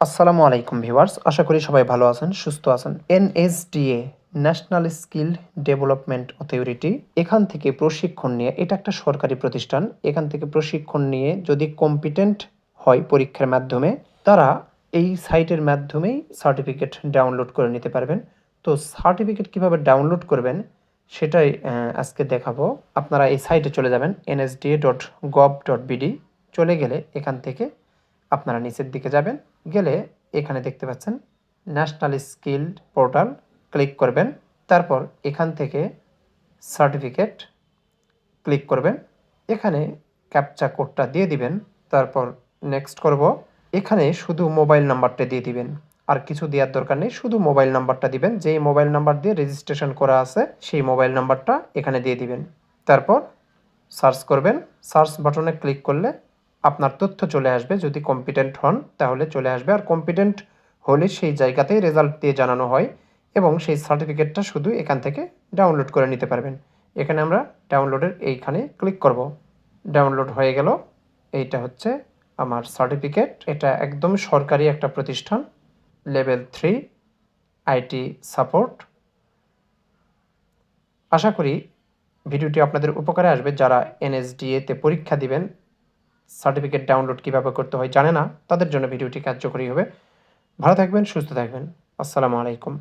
আসসালামু আলাইকুম ভিউয়ার্স। আশা করি সবাই ভালো আছেন, সুস্থ আছেন। NSDA national skill development authority এখান থেকে প্রশিক্ষণ নিয়ে, এটা একটা সরকারি প্রতিষ্ঠান। এখান থেকে প্রশিক্ষণ নিয়ে যদি কম্পিটেন্ট হয় পরীক্ষার মাধ্যমে, তারা এই সাইটের মাধ্যমেই সার্টিফিকেট ডাউনলোড করে নিতে পারবেন। তো সার্টিফিকেট কিভাবে ডাউনলোড করবেন সেটাই আজকে দেখাবো। আপনারা এই সাইটে চলে যাবেন nsda.gov.bd। চলে গেলে এখান থেকে আপনারা নিচের দিকে যাবেন, গেলে এখানে দেখতে পাচ্ছেন ন্যাশনাল স্কিল পোর্টাল, ক্লিক করবেন। তারপর এখান থেকে সার্টিফিকেট ক্লিক করবেন। এখানে ক্যাপচা কোডটা দিয়ে দিবেন। তারপর নেক্সট করব। এখানে শুধু মোবাইল নাম্বারটা দিয়ে দিবেন, আর কিছু দেওয়ার দরকার নেই। শুধু মোবাইল নাম্বারটা দিবেন, যেই মোবাইল নাম্বার দিয়ে রেজিস্ট্রেশন করা আছে সেই মোবাইল নাম্বারটা এখানে দিয়ে দিবেন। তারপর সার্চ করবেন। সার্চ বাটনে ক্লিক করলে আপনার তথ্য চলে আসবে। যদি কম্পিটেন্ট হন তাহলে চলে আসবে, আর কম্পিটেন্ট হলে সেই জায়গাতেই রেজাল্ট দিয়ে জানানো হয় এবং সেই সার্টিফিকেটটা শুধু এখান থেকে ডাউনলোড করে নিতে পারবেন। এখানে আমরা ডাউনলোডের এইখানে ক্লিক করব। ডাউনলোড হয়ে গেল। এইটা হচ্ছে আমার সার্টিফিকেট। এটা একদম সরকারি একটা প্রতিষ্ঠান, লেভেল 3 আইটি সাপোর্ট। আশা করি ভিডিওটি আপনাদের উপকারে আসবে। যারা এনএসডিএতে পরীক্ষা দিবেন, সার্টিফিকেট ডাউনলোড কীভাবে করতে হয় জানে না, তাদের জন্য ভিডিওটি কার্যকরী হবে। ভালো থাকবেন, সুস্থ থাকবেন। আসসালামু আলাইকুম।